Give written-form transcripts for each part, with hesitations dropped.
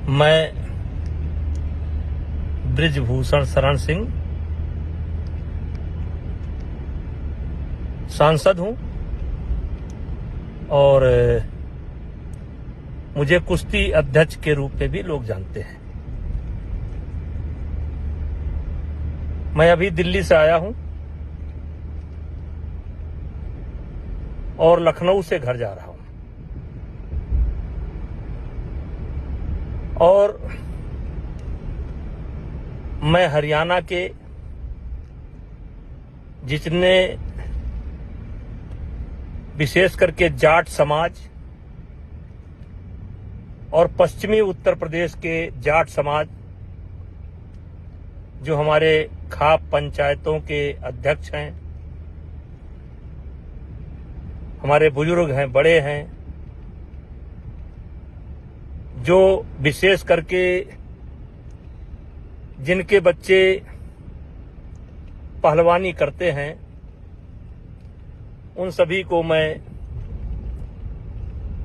मैं बृजभूषण शरण सिंह सांसद हूं और मुझे कुश्ती अध्यक्ष के रूप में भी लोग जानते हैं। मैं अभी दिल्ली से आया हूं और लखनऊ से घर जा रहा हूं और मैं हरियाणा के जितने विशेष करके जाट समाज और पश्चिमी उत्तर प्रदेश के जाट समाज जो हमारे खाप पंचायतों के अध्यक्ष हैं, हमारे बुजुर्ग हैं, बड़े हैं, जो विशेष करके जिनके बच्चे पहलवानी करते हैं, उन सभी को मैं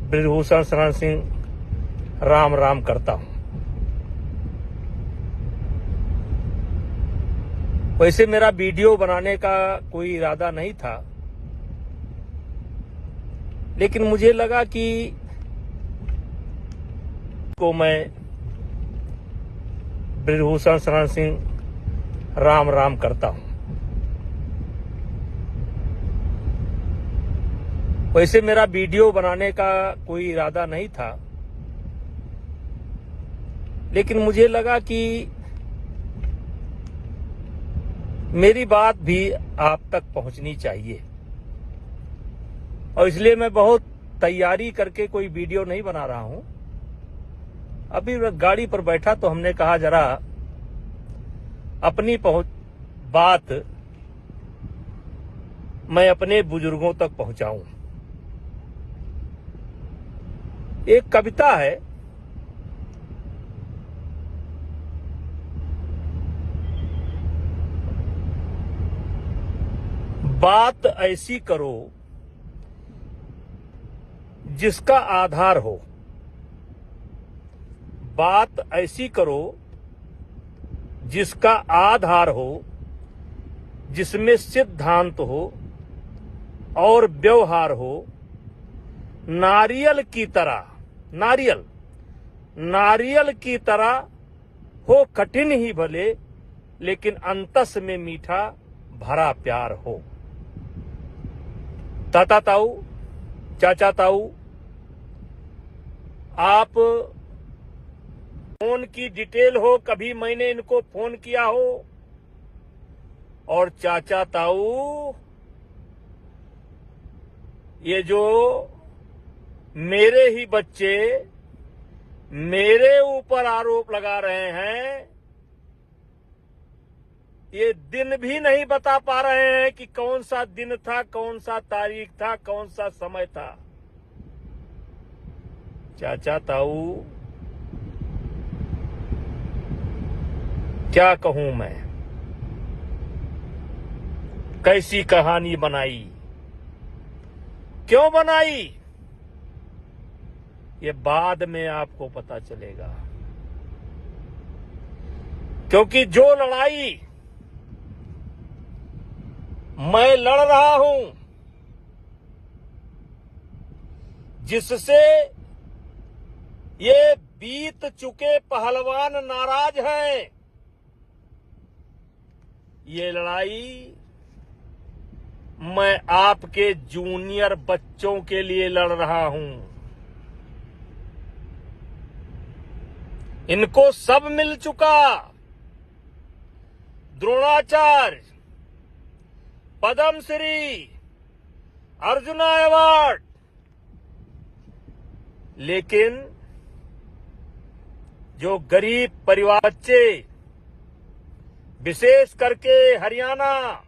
बृजभूषण शरण सिंह राम राम करता हूं। वैसे मेरा वीडियो बनाने का कोई इरादा नहीं था, लेकिन मुझे लगा कि को मैं बृजभूषण शरण सिंह राम राम करता हूं। वैसे मेरा वीडियो बनाने का कोई इरादा नहीं था, लेकिन मुझे लगा कि मेरी बात भी आप तक पहुंचनी चाहिए और इसलिए मैं बहुत तैयारी करके कोई वीडियो नहीं बना रहा हूं। अभी गाड़ी पर बैठा तो हमने कहा जरा अपनी बात मैं अपने बुजुर्गों तक पहुंचाऊं। एक कविता है, बात ऐसी करो जिसका आधार हो, बात ऐसी करो जिसका आधार हो, जिसमें सिद्धांत हो और व्यवहार हो। नारियल की तरह, नारियल की तरह हो कठिन ही भले, लेकिन अंतस में मीठा भरा प्यार हो। ताता ताऊ, चाचा ताऊ, आप फोन की डिटेल हो, कभी मैंने इनको फोन किया हो, और चाचा ताऊ ये जो मेरे ही बच्चे मेरे ऊपर आरोप लगा रहे हैं, ये दिन भी नहीं बता पा रहे हैं कि कौन सा दिन था, कौन सा तारीख था, कौन सा समय था। चाचा ताऊ क्या कहूं मैं, कैसी कहानी बनाई, क्यों बनाई, ये बाद में आपको पता चलेगा। क्योंकि जो लड़ाई मैं लड़ रहा हूं, जिससे ये बीत चुके पहलवान नाराज हैं, ये लड़ाई मैं आपके जूनियर बच्चों के लिए लड़ रहा हूं। इनको सब मिल चुका, द्रोणाचार्य, पद्मश्री, अर्जुना अवार्ड, लेकिन जो गरीब परिवार बच्चे, विशेष करके हरियाणा,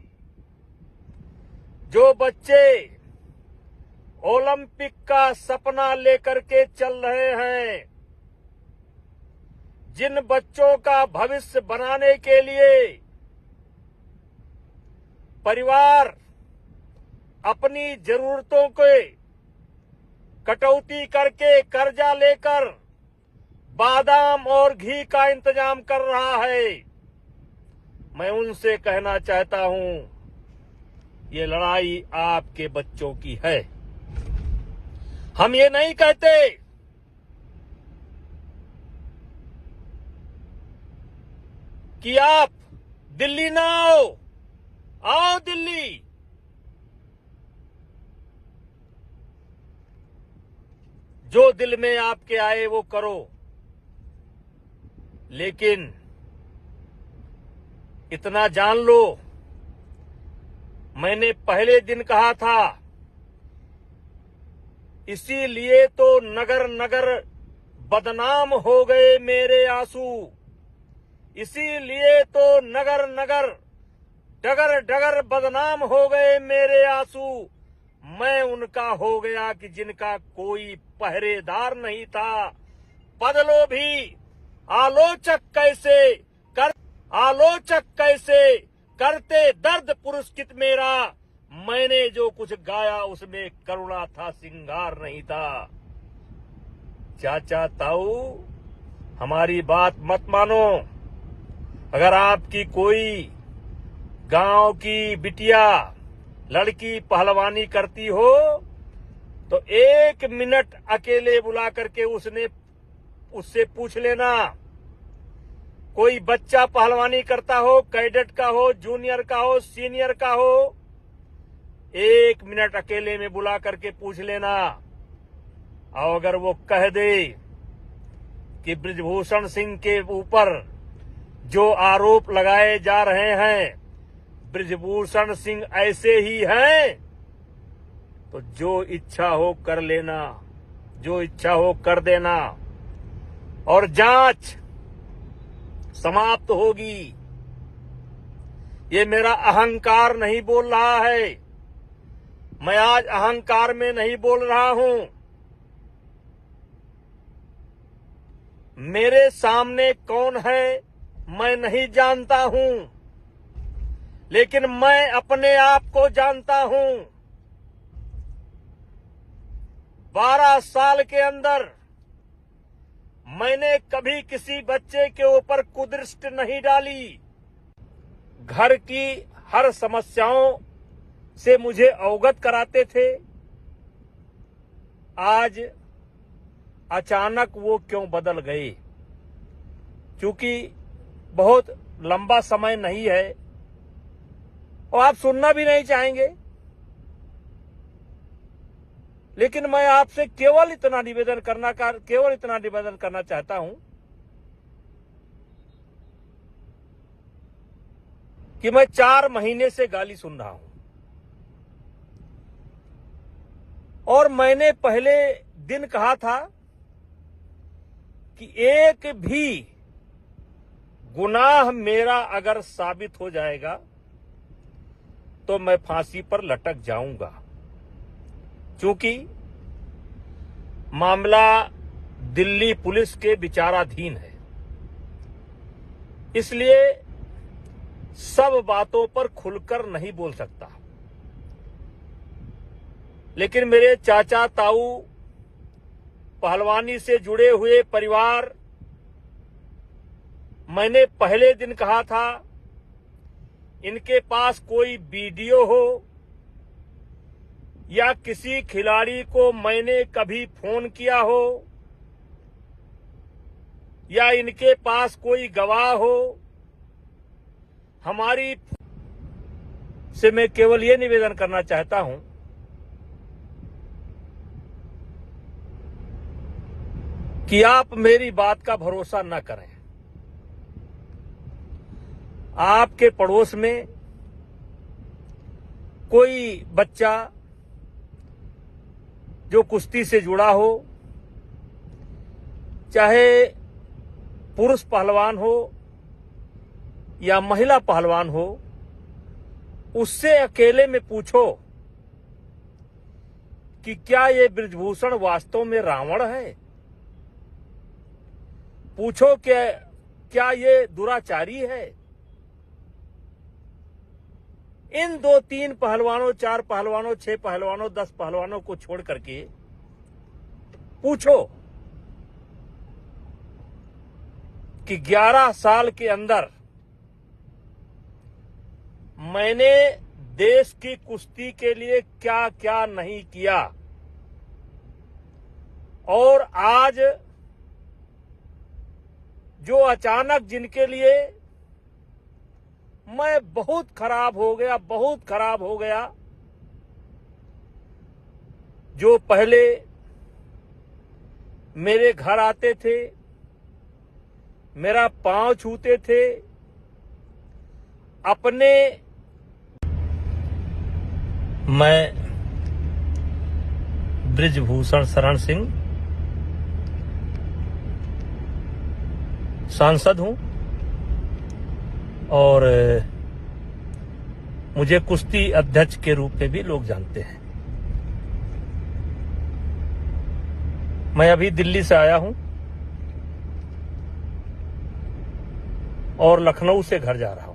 जो बच्चे ओलंपिक का सपना लेकर के चल रहे हैं, जिन बच्चों का भविष्य बनाने के लिए परिवार अपनी जरूरतों के कटौती करके कर्जा लेकर बादाम और घी का इंतजाम कर रहा है। मैं उनसे कहना चाहता हूं, ये लड़ाई आपके बच्चों की है। हम ये नहीं कहते कि आप दिल्ली ना आओ दिल्ली। जो दिल में आपके आए वो करो, लेकिन इतना जान लो, मैंने पहले दिन कहा था, इसीलिए तो नगर नगर बदनाम हो गए मेरे आंसू, इसीलिए तो नगर नगर डगर डगर बदनाम हो गए मेरे आंसू। मैं उनका हो गया कि जिनका कोई पहरेदार नहीं था। बदलो भी आलोचक कैसे करते दर्द पुरस्कृत मेरा। मैंने जो कुछ गाया उसमें करुणा था, सिंगार नहीं था। चाचा ताऊ, हमारी बात मत मानो। अगर आपकी कोई गांव की बिटिया लड़की पहलवानी करती हो तो 1 मिनट अकेले बुला करके उससे पूछ लेना। कोई बच्चा पहलवानी करता हो, कैडेट का हो, जूनियर का हो, सीनियर का हो, 1 मिनट अकेले में बुला करके पूछ लेना। और अगर वो कह दे कि बृजभूषण सिंह के ऊपर जो आरोप लगाए जा रहे हैं बृजभूषण सिंह ऐसे ही हैं, तो जो इच्छा हो कर लेना, जो इच्छा हो कर देना और जांच समाप्त होगी। ये मेरा अहंकार नहीं बोल रहा है, मैं आज अहंकार में नहीं बोल रहा हूं। मेरे सामने कौन है मैं नहीं जानता हूं, लेकिन मैं अपने आप को जानता हूं। 12 साल के अंदर मैंने कभी किसी बच्चे के ऊपर कुदृष्टि नहीं डाली। घर की हर समस्याओं से मुझे अवगत कराते थे। आज अचानक वो क्यों बदल गए? क्योंकि बहुत लंबा समय नहीं है और आप सुनना भी नहीं चाहेंगे, लेकिन मैं आपसे केवल इतना निवेदन करना चाहता हूं कि मैं 4 महीने से गाली सुन रहा हूं और मैंने पहले दिन कहा था कि एक भी गुनाह मेरा अगर साबित हो जाएगा तो मैं फांसी पर लटक जाऊंगा, क्योंकि मामला दिल्ली पुलिस के विचाराधीन है। इसलिए सब बातों पर खुलकर नहीं बोल सकता। लेकिन मेरे चाचा ताऊ, पहलवानी से जुड़े हुए परिवार, मैंने पहले दिन कहा था, इनके पास कोई वीडियो हो या किसी खिलाड़ी को मैंने कभी फोन किया हो या इनके पास कोई गवाह हो, हमारी से मैं केवल ये निवेदन करना चाहता हूं कि आप मेरी बात का भरोसा न करें। आपके पड़ोस में कोई बच्चा जो कुश्ती से जुड़ा हो, चाहे पुरुष पहलवान हो या महिला पहलवान हो, उससे अकेले में पूछो कि क्या ये बृजभूषण वास्तव में रावण है। पूछो कि क्या ये दुराचारी है। इन 2-3 पहलवानों, 4 पहलवानों, 6 पहलवानों, 10 पहलवानों को छोड़ करके पूछो कि 11 साल के अंदर मैंने देश की कुश्ती के लिए क्या क्या नहीं किया, और आज जो अचानक जिनके लिए मैं बहुत खराब हो गया, जो पहले मेरे घर आते थे, मेरा पांव छूते थे, अपने मैं बृजभूषण शरण सिंह सांसद हूं और मुझे कुश्ती अध्यक्ष के रूप में भी लोग जानते हैं। मैं अभी दिल्ली से आया हूं और लखनऊ से घर जा रहा हूं,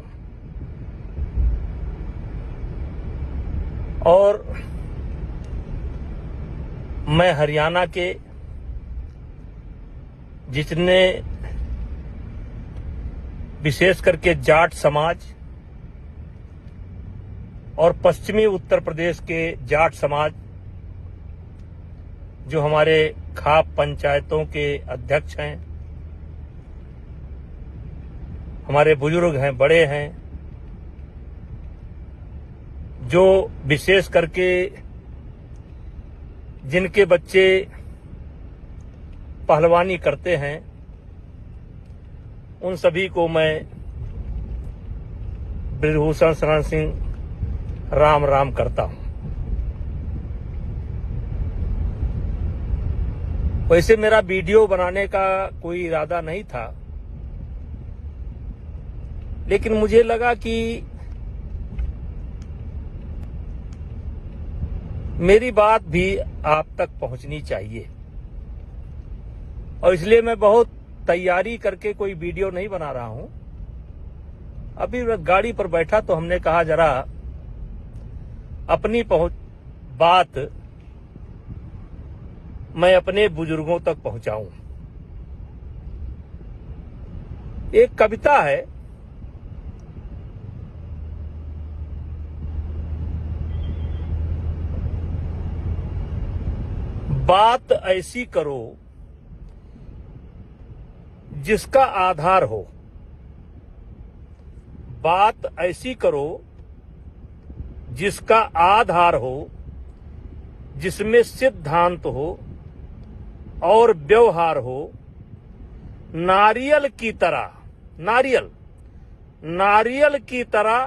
और मैं हरियाणा के जितने विशेष करके जाट समाज और पश्चिमी उत्तर प्रदेश के जाट समाज, जो हमारे खाप पंचायतों के अध्यक्ष हैं, हमारे बुजुर्ग हैं, बड़े हैं, जो विशेष करके जिनके बच्चे पहलवानी करते हैं, उन सभी को मैं बृजभूषण शरण सिंह राम राम करता हूं। वैसे मेरा वीडियो बनाने का कोई इरादा नहीं था, लेकिन मुझे लगा कि मेरी बात भी आप तक पहुंचनी चाहिए, और इसलिए मैं बहुत तैयारी करके कोई वीडियो नहीं बना रहा हूं। अभी गाड़ी पर बैठा तो हमने कहा जरा अपनी बात मैं अपने बुजुर्गों तक पहुंचाऊं। एक कविता है, बात ऐसी करो जिसका आधार हो, बात ऐसी करो जिसका आधार हो, जिसमें सिद्धांत हो और व्यवहार हो, नारियल की तरह, नारियल की तरह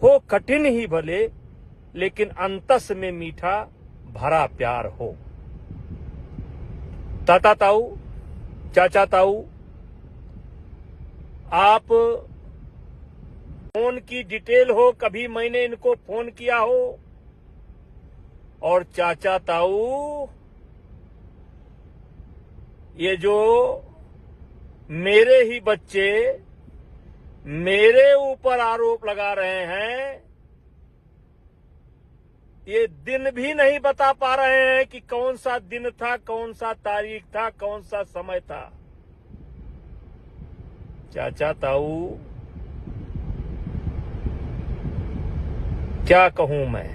हो कठिन ही भले, लेकिन अंतस में मीठा भरा प्यार हो। ताता ताऊ, चाचा ताऊ, आप फोन की डिटेल हो, कभी मैंने इनको फोन किया हो, और चाचा ताऊ, ये जो मेरे ही बच्चे मेरे ऊपर आरोप लगा रहे हैं, ये दिन भी नहीं बता पा रहे हैं कि कौन सा दिन था, कौन सा तारीख था, कौन सा समय था। चाचा ताऊ, क्या कहूं मैं,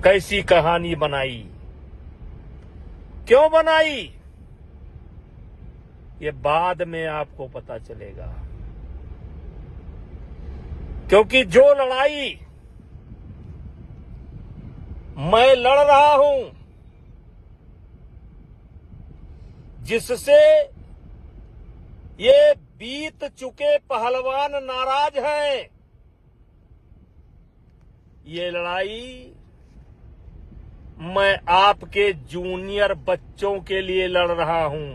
कैसी कहानी बनाई, क्यों बनाई, ये बाद में आपको पता चलेगा। क्योंकि जो लड़ाई मैं लड़ रहा हूं, जिससे ये बीत चुके पहलवान नाराज हैं, ये लड़ाई मैं आपके जूनियर बच्चों के लिए लड़ रहा हूं।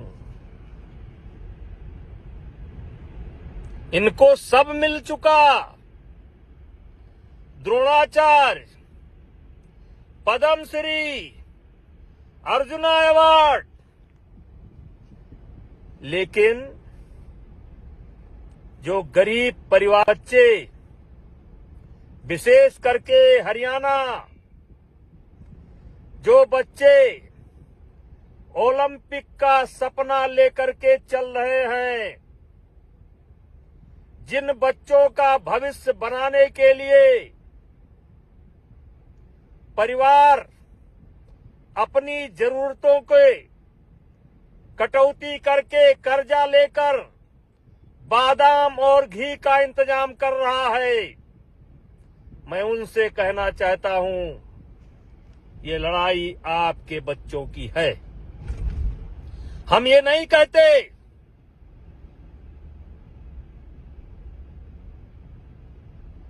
इनको सब मिल चुका, द्रोणाचार्य, पद्मश्री, अर्जुना अवार्ड, लेकिन जो गरीब परिवार बच्चे, विशेष करके हरियाणा, जो बच्चे ओलंपिक का सपना लेकर के चल रहे हैं, जिन बच्चों का भविष्य बनाने के लिए परिवार अपनी जरूरतों के कटौती करके कर्जा लेकर बादाम और घी का इंतजाम कर रहा है, मैं उनसे कहना चाहता हूं, ये लड़ाई आपके बच्चों की है। हम ये नहीं कहते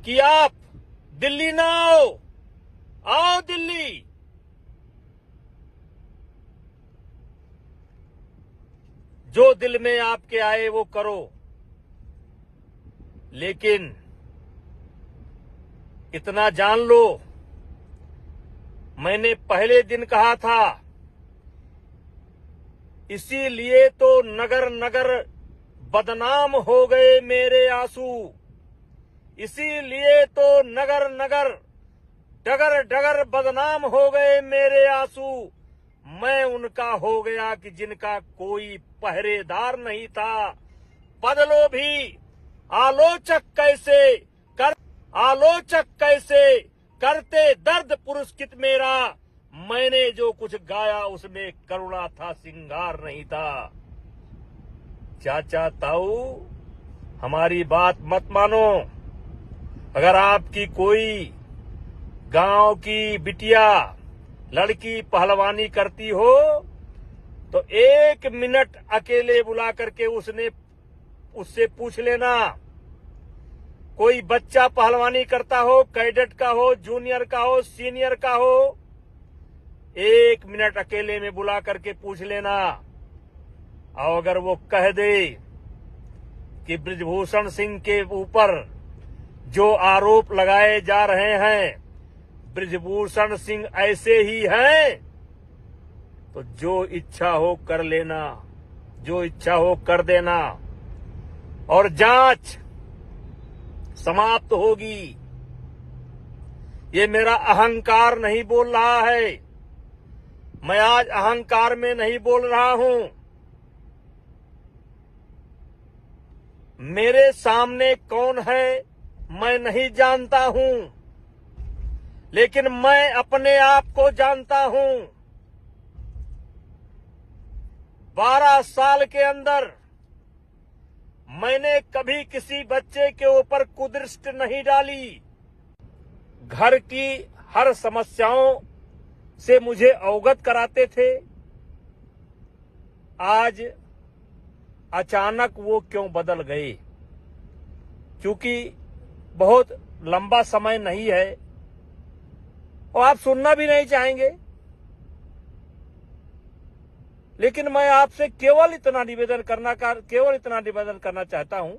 कि आप दिल्ली ना आओ दिल्ली। जो दिल में आपके आए वो करो, लेकिन इतना जान लो, मैंने पहले दिन कहा था, इसीलिए तो नगर नगर बदनाम हो गए मेरे आंसू, इसीलिए तो नगर नगर डगर डगर बदनाम हो गए मेरे आंसू। मैं उनका हो गया कि जिनका कोई पहरेदार नहीं था। बदलो भी आलोचक कैसे करते दर्द पुरस्कृत मेरा, मैंने जो कुछ गाया उसमें करुणा था, सिंगार नहीं था। चाचा ताऊ, हमारी बात मत मानो। अगर आपकी कोई गांव की बिटिया लड़की पहलवानी करती हो तो 1 मिनट अकेले बुला करके उससे पूछ लेना। कोई बच्चा पहलवानी करता हो, कैडेट का हो, जूनियर का हो, सीनियर का हो, 1 मिनट अकेले में बुला करके पूछ लेना। और अगर वो कह दे कि बृजभूषण सिंह के ऊपर जो आरोप लगाए जा रहे हैं बृजभूषण सिंह ऐसे ही हैं, तो जो इच्छा हो कर लेना, जो इच्छा हो कर देना और जांच समाप्त होगी। ये मेरा अहंकार नहीं बोल रहा है, मैं आज अहंकार में नहीं बोल रहा हूं। मेरे सामने कौन है मैं नहीं जानता हूं, लेकिन मैं अपने आप को जानता हूं। 12 साल के अंदर मैंने कभी किसी बच्चे के ऊपर कुदृष्टि नहीं डाली। घर की हर समस्याओं से मुझे अवगत कराते थे। आज अचानक वो क्यों बदल गए? क्योंकि बहुत लंबा समय नहीं है और आप सुनना भी नहीं चाहेंगे, लेकिन मैं आपसे केवल इतना निवेदन करना चाहता हूं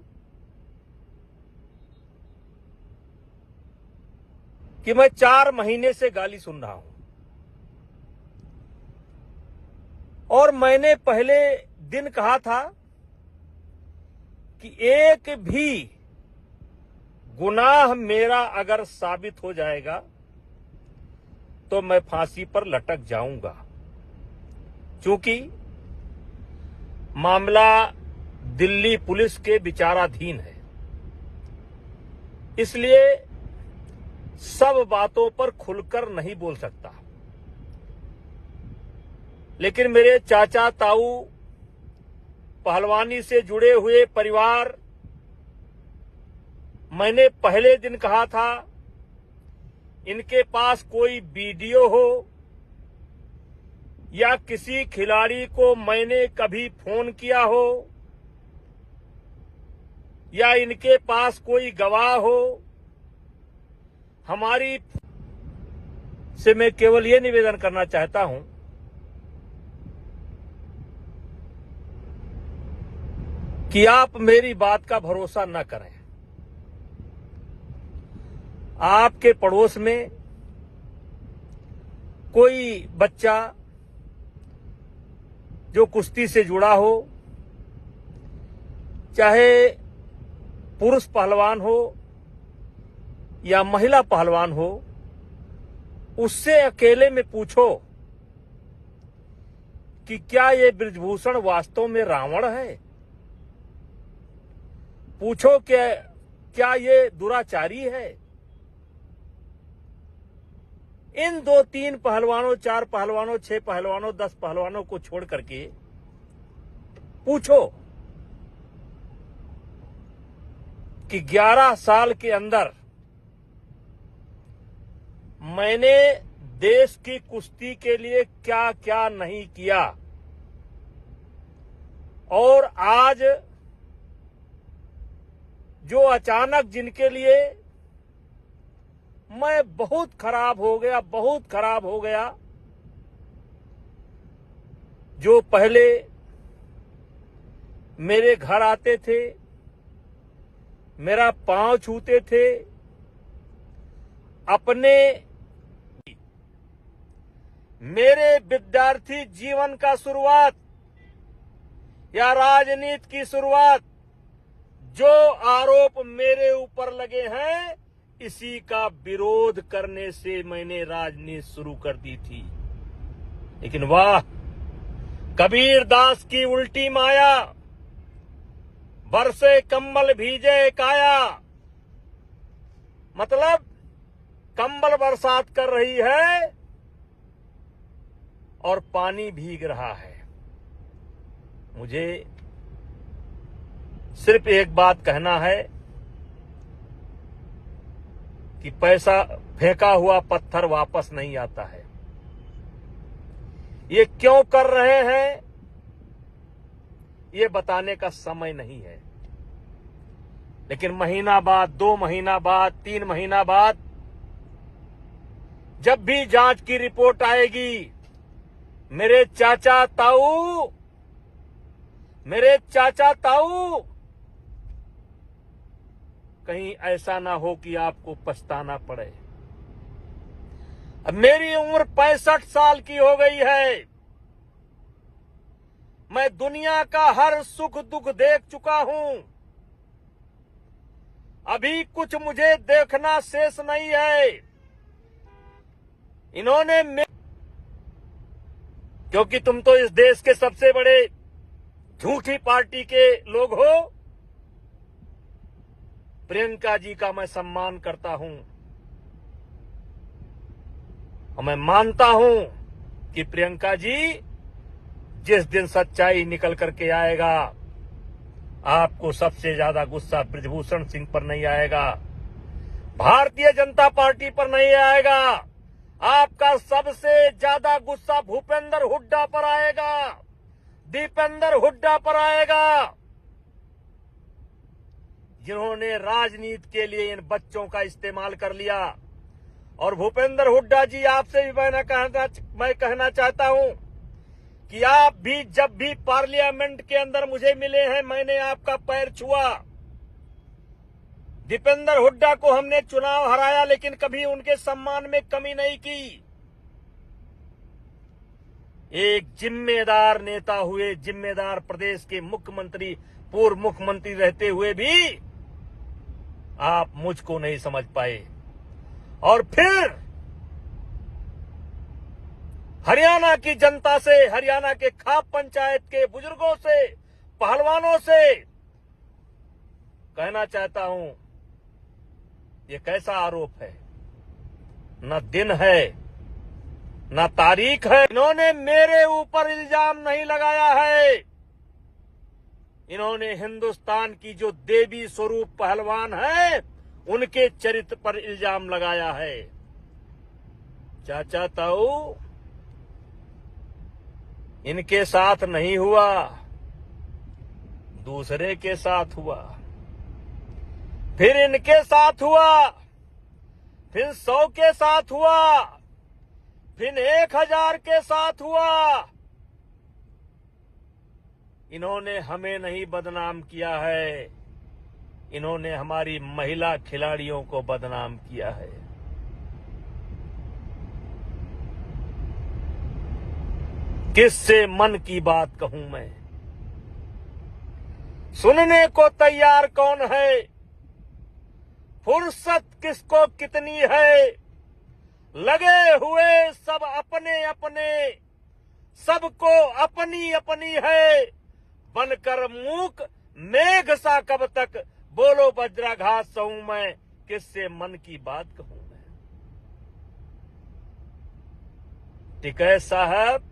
कि मैं 4 महीने से गाली सुन रहा हूं और मैंने पहले दिन कहा था कि एक भी गुनाह मेरा अगर साबित हो जाएगा तो मैं फांसी पर लटक जाऊंगा, क्योंकि मामला दिल्ली पुलिस के विचाराधीन है। इसलिए सब बातों पर खुलकर नहीं बोल सकता। लेकिन मेरे चाचा ताऊ, पहलवानी से जुड़े हुए परिवार, मैंने पहले दिन कहा था, इनके पास कोई वीडियो हो या किसी खिलाड़ी को मैंने कभी फोन किया हो या इनके पास कोई गवाह हो, हमारी से मैं केवल ये निवेदन करना चाहता हूं कि आप मेरी बात का भरोसा न करें। आपके पड़ोस में कोई बच्चा जो कुश्ती से जुड़ा हो, चाहे पुरुष पहलवान हो या महिला पहलवान हो, उससे अकेले में पूछो कि क्या ये बृजभूषण वास्तव में रावण है? पूछो क्या ये दुराचारी है? इन 2-3 पहलवानों, 4 पहलवानों, 6 पहलवानों, 10 पहलवानों को छोड़ करके पूछो कि 11 साल के अंदर मैंने देश की कुश्ती के लिए क्या क्या नहीं किया, और आज जो अचानक जिनके लिए मैं बहुत खराब हो गया, जो पहले मेरे घर आते थे, मेरा पांव छूते थे, अपने मेरे विद्यार्थी जीवन का शुरुआत या राजनीति की शुरुआत, जो आरोप मेरे ऊपर लगे हैं, इसी का विरोध करने से मैंने राजनीति शुरू कर दी थी। लेकिन वाह, कबीर दास की उल्टी माया, बरसे कंबल भीजे काया। मतलब कंबल बरसात कर रही है और पानी भीग रहा है। मुझे सिर्फ एक बात कहना है कि पैसा फेंका हुआ पत्थर वापस नहीं आता है। ये क्यों कर रहे हैं, ये बताने का समय नहीं है। लेकिन महीना बाद, 2 महीना बाद, 3 महीना बाद, जब भी जांच की रिपोर्ट आएगी, मेरे चाचा ताऊ, कहीं ऐसा ना हो कि आपको पछताना पड़े। अब मेरी उम्र 65 साल की हो गई है। मैं दुनिया का हर सुख दुख देख चुका हूं। अभी कुछ मुझे देखना शेष नहीं है। इन्होंने क्योंकि तुम तो इस देश के सबसे बड़े झूठी पार्टी के लोग हो। प्रियंका जी का मैं सम्मान करता हूं और मैं मानता हूं कि प्रियंका जी जिस दिन सच्चाई निकल करके आएगा, आपको सबसे ज्यादा गुस्सा बृजभूषण सिंह पर नहीं आएगा, भारतीय जनता पार्टी पर नहीं आएगा। आपका सबसे ज्यादा गुस्सा भूपेंद्र हुड्डा पर आएगा, दीपेंद्र हुड्डा पर आएगा, जिन्होंने राजनीति के लिए इन बच्चों का इस्तेमाल कर लिया। और भूपेंद्र हुड्डा जी, आपसे भी मैं कहना चाहता हूं कि आप भी जब भी पार्लियामेंट के अंदर मुझे मिले हैं, मैंने आपका पैर छुआ। दीपेंद्र हुड्डा को हमने चुनाव हराया, लेकिन कभी उनके सम्मान में कमी नहीं की। एक जिम्मेदार नेता हुए, जिम्मेदार प्रदेश के मुख्यमंत्री, पूर्व मुख्यमंत्री रहते हुए भी आप मुझको नहीं समझ पाए। और फिर हरियाणा की जनता से, हरियाणा के खाप पंचायत के बुजुर्गों से, पहलवानों से कहना चाहता हूं, ये कैसा आरोप है? न दिन है, न तारीख है। इन्होंने मेरे ऊपर इल्जाम नहीं लगाया है। इन्होंने हिंदुस्तान की जो देवी स्वरूप पहलवान है, उनके चरित्र पर इल्जाम लगाया है। चाचा ताऊ, इनके साथ नहीं हुआ, दूसरे के साथ हुआ, फिर इनके साथ हुआ, फिर 100 के साथ हुआ, फिर 1000 के साथ हुआ। इन्होंने हमें नहीं बदनाम किया है, इन्होंने हमारी महिला खिलाड़ियों को बदनाम किया है। किससे मन की बात कहूं मैं? सुनने को तैयार कौन है? फुर्सत किसको कितनी है? लगे हुए सब अपने अपने, सबको अपनी अपनी है, बनकर मूक मेघ सा कब तक, बोलो वज्राघात सहूं मैं, किससे मन की बात कहूं मैं। टिकैत साहब,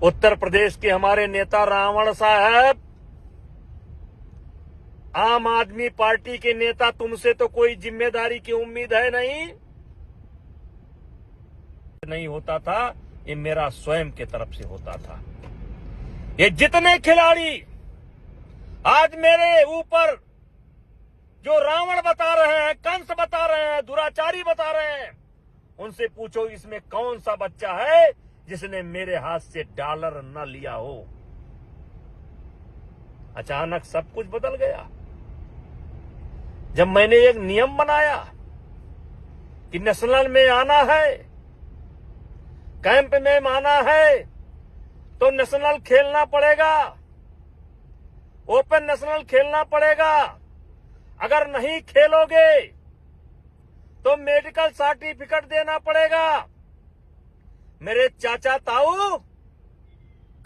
उत्तर प्रदेश के हमारे नेता रावण साहब, आम आदमी पार्टी के नेता, तुमसे तो कोई जिम्मेदारी की उम्मीद है नहीं होता था, ये मेरा स्वयं के तरफ से होता था। ये जितने खिलाड़ी आज मेरे ऊपर जो रावण बता रहे हैं, कंस बता रहे हैं, दुराचारी बता रहे हैं, उनसे पूछो इसमें कौन सा बच्चा है जिसने मेरे हाथ से डॉलर न लिया हो। अचानक सब कुछ बदल गया जब मैंने एक नियम बनाया कि नेशनल में आना है, कैंप में आना है तो नेशनल खेलना पड़ेगा, ओपन नेशनल खेलना पड़ेगा। अगर नहीं खेलोगे तो मेडिकल सर्टिफिकेट देना पड़ेगा। मेरे चाचा ताऊ,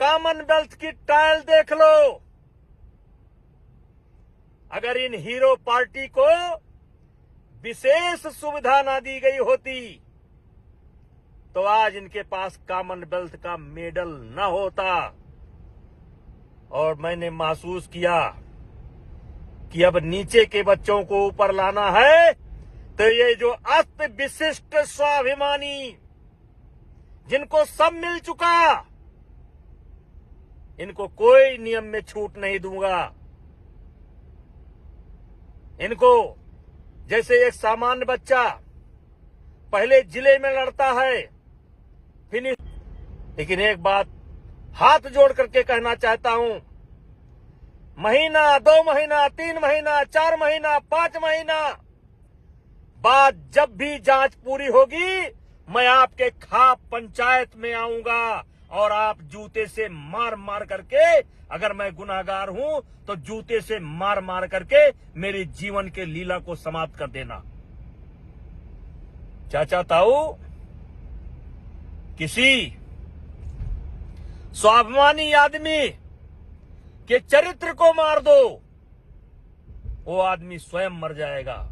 कॉमनवेल्थ की टाइल देख लो। अगर इन हीरो पार्टी को विशेष सुविधा ना दी गई होती तो आज इनके पास कॉमनवेल्थ का मेडल न होता। और मैंने महसूस किया कि अब नीचे के बच्चों को ऊपर लाना है, तो ये जो अस्त विशिष्ट स्वाभिमानी, जिनको सब मिल चुका, इनको कोई नियम में छूट नहीं दूंगा। इनको जैसे एक सामान्य बच्चा पहले जिले में लड़ता है, फिनिश। लेकिन एक बात हाथ जोड़ करके कहना चाहता हूं, महीना, 2 महीना, 3 महीना, 4 महीना, 5 महीना बाद जब भी जांच पूरी होगी, मैं आपके खाप पंचायत में आऊंगा और आप जूते से मार मार करके, अगर मैं गुनाहगार हूं तो जूते से मार मार करके मेरे जीवन के लीला को समाप्त कर देना। चाचा ताऊ, किसी स्वाभिमानी आदमी के चरित्र को मार दो, वो आदमी स्वयं मर जाएगा।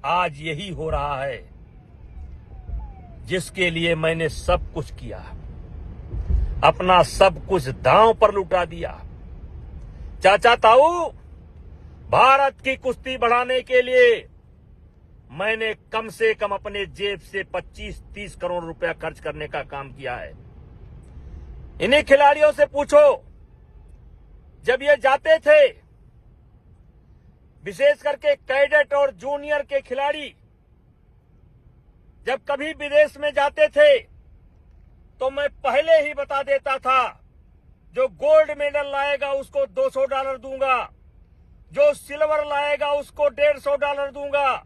आज यही हो रहा है जिसके लिए मैंने सब कुछ किया, अपना सब कुछ दांव पर लुटा दिया। चाचा ताऊ, भारत की कुश्ती बढ़ाने के लिए मैंने कम से कम अपने जेब से 25-30 करोड़ रुपया खर्च करने का काम किया है। इन्हीं खिलाड़ियों से पूछो, जब ये जाते थे, विशेष करके कैडेट और जूनियर के खिलाड़ी जब कभी विदेश में जाते थे तो मैं पहले ही बता देता था, जो गोल्ड मेडल लाएगा उसको $200 दूंगा, जो सिल्वर लाएगा उसको $150 दूंगा,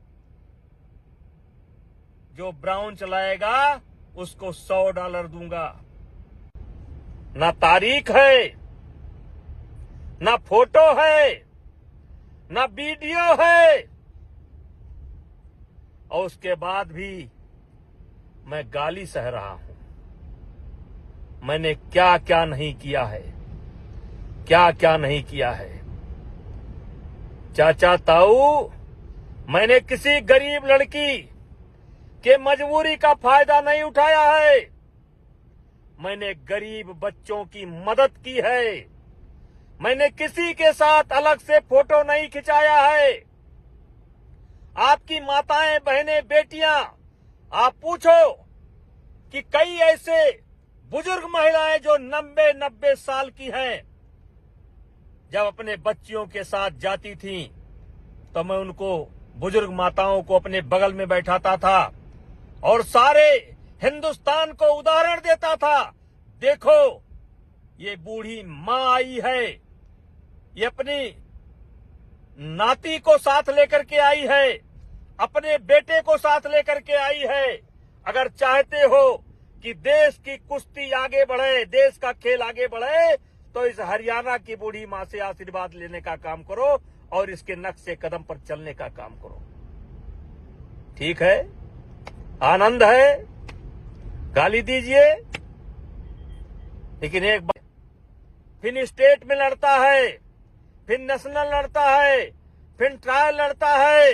जो ब्राउंज लाएगा उसको $100 दूंगा। ना तारीख है, ना फोटो है, ना वीडियो है, और उसके बाद भी मैं गाली सह रहा हूं। मैंने क्या क्या नहीं किया है, क्या क्या नहीं किया है। चाचा ताऊ, मैंने किसी गरीब लड़की के मजबूरी का फायदा नहीं उठाया है, मैंने गरीब बच्चों की मदद की है। मैंने किसी के साथ अलग से फोटो नहीं खिंचाया है। आपकी माताएं, बहनें, बेटियां, आप पूछो कि कई ऐसे बुजुर्ग महिलाएं जो 90 साल की हैं, जब अपने बच्चियों के साथ जाती थीं तो मैं उनको, बुजुर्ग माताओं को अपने बगल में बैठाता था और सारे हिंदुस्तान को उदाहरण देता था। देखो, ये बूढ़ी मां आई है, ये अपनी नाती को साथ लेकर के आई है, अपने बेटे को साथ लेकर के आई है। अगर चाहते हो कि देश की कुश्ती आगे बढ़े, देश का खेल आगे बढ़े, तो इस हरियाणा की बूढ़ी मां से आशीर्वाद लेने का काम करो और इसके नक्शे कदम पर चलने का काम करो। ठीक है? आनंद है? गाली दीजिए, लेकिन एक बार फिर स्टेट में लड़ता है, फिर नेशनल लड़ता है, फिर ट्रायल लड़ता है,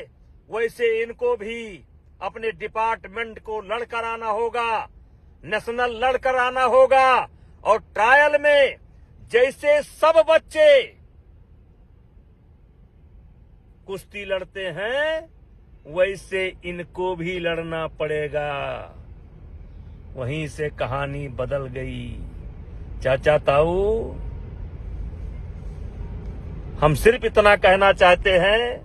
वैसे इनको भी अपने डिपार्टमेंट को लड़कर आना होगा, नेशनल लड़कर आना होगा। और ट्रायल में जैसे सब बच्चे कुश्ती लड़ते हैं, वैसे इनको भी लड़ना पड़ेगा। वहीं से कहानी बदल गई। चाचा ताऊ, हम सिर्फ इतना कहना चाहते हैं,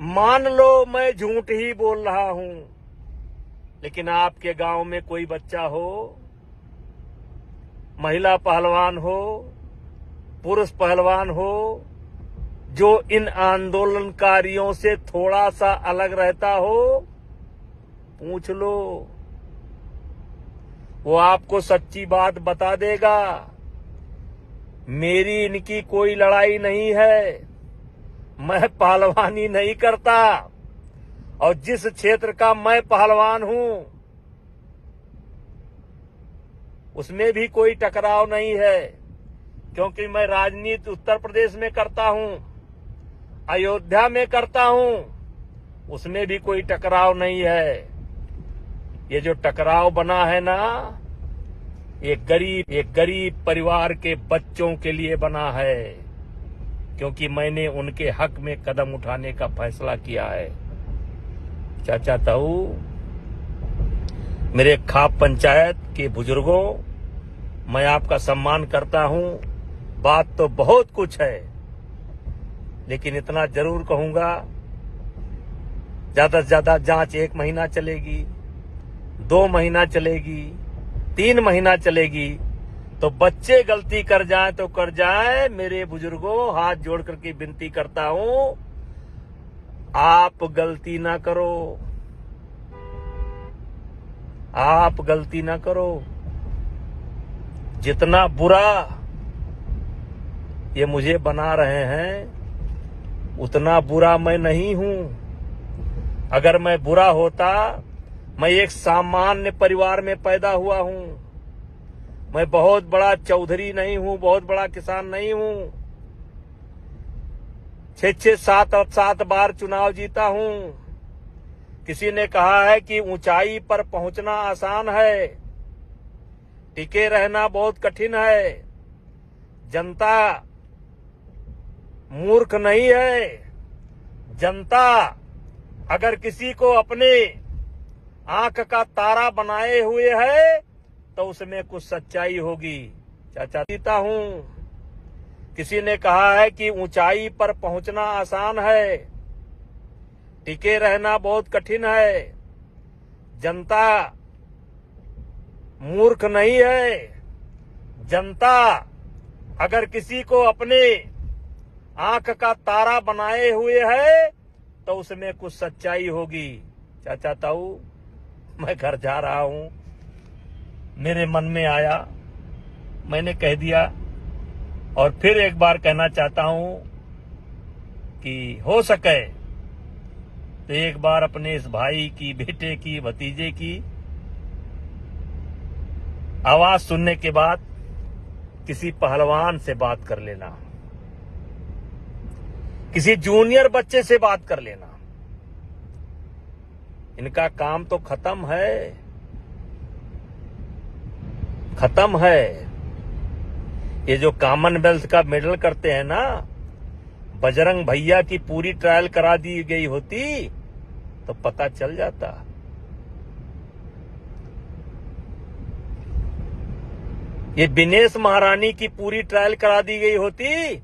मान लो मैं झूठ ही बोल रहा हूं, लेकिन आपके गांव में कोई बच्चा हो, महिला पहलवान हो, पुरुष पहलवान हो, जो इन आंदोलनकारियों से थोड़ा सा अलग रहता हो, पूछ लो, वो आपको सच्ची बात बता देगा। मेरी इनकी कोई लड़ाई नहीं है, मैं पहलवानी नहीं करता, और जिस क्षेत्र का मैं पहलवान हूं उसमें भी कोई टकराव नहीं है, क्योंकि मैं राजनीति उत्तर प्रदेश में करता हूं, अयोध्या में करता हूं, उसमें भी कोई टकराव नहीं है। ये जो टकराव बना है ना, एक गरीब परिवार के बच्चों के लिए बना है, क्योंकि मैंने उनके हक में कदम उठाने का फैसला किया है। चाचा ताऊ, मेरे खाप पंचायत के बुजुर्गों, मैं आपका सम्मान करता हूं। बात तो बहुत कुछ है, लेकिन इतना जरूर कहूंगा, ज्यादा से ज्यादा जांच 1 महीना चलेगी, 2 महीना चलेगी, 3 महीना चलेगी, तो बच्चे गलती कर जाएं तो कर जाएं। मेरे बुजुर्गों, हाथ जोड़ करके विनती करता हूं, आप गलती ना करो, आप गलती ना करो। जितना बुरा ये मुझे बना रहे हैं, उतना बुरा मैं नहीं हूं। अगर मैं बुरा होता, मैं एक सामान्य परिवार में पैदा हुआ हूं। मैं बहुत बड़ा चौधरी नहीं हूं, बहुत बड़ा किसान नहीं हूं। 6-6, 7-7 बार चुनाव जीता हूं। किसी ने कहा है कि ऊंचाई पर पहुंचना आसान है, टिके रहना बहुत कठिन है। जनता मूर्ख नहीं है। जनता अगर किसी को अपने आंख का तारा बनाए हुए है, तो उसमें कुछ सच्चाई होगी। चाचा जीता हूं। किसी ने कहा है कि ऊंचाई पर पहुंचना आसान है, टिके रहना बहुत कठिन है। जनता मूर्ख नहीं है। जनता अगर किसी को अपने आंख का तारा बनाए हुए है, तो उसमें कुछ सच्चाई होगी। चाचा ताऊ, मैं घर जा रहा हूं, मेरे मन में आया, मैंने कह दिया, और फिर एक बार कहना चाहता हूं कि हो सके तो एक बार अपने इस भाई की, बेटे की, भतीजे की आवाज सुनने के बाद किसी पहलवान से बात कर लेना, किसी जूनियर बच्चे से बात कर लेना। इनका काम तो खत्म है, खत्म है। ये जो कॉमनवेल्थ का मेडल करते हैं ना, बजरंग भैया की पूरी ट्रायल करा दी गई होती तो पता चल जाता। ये दिनेश महारानी की पूरी ट्रायल करा दी गई होती,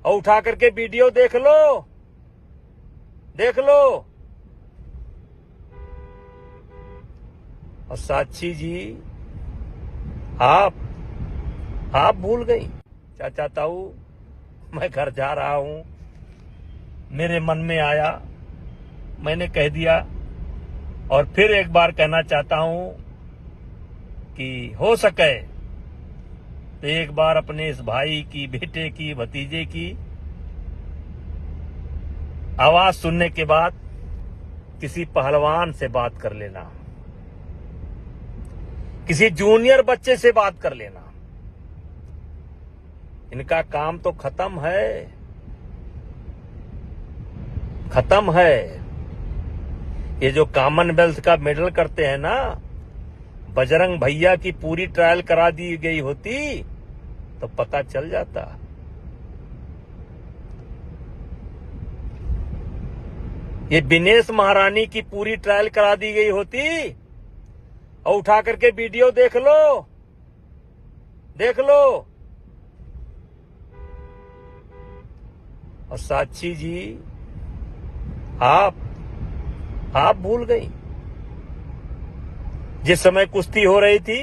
और उठा करके वीडियो देख लो, देख लो। और साक्षी जी, आप भूल गई। चाचा ताऊ, मैं घर जा रहा हूं, मेरे मन में आया, मैंने कह दिया, और फिर एक बार कहना चाहता हूं कि हो सके तो एक बार अपने इस भाई की, बेटे की, भतीजे की आवाज सुनने के बाद किसी पहलवान से बात कर लेना, किसी जूनियर बच्चे से बात कर लेना। इनका काम तो खत्म है, खत्म है। ये जो कॉमनवेल्थ का मेडल करते हैं ना, बजरंग भैया की पूरी ट्रायल करा दी गई होती तो पता चल जाता। ये विनेश महारानी की पूरी ट्रायल करा दी गई होती और उठा करके वीडियो देख लो, देख लो। और साक्षी जी, आप भूल गई। जिस समय कुश्ती हो रही थी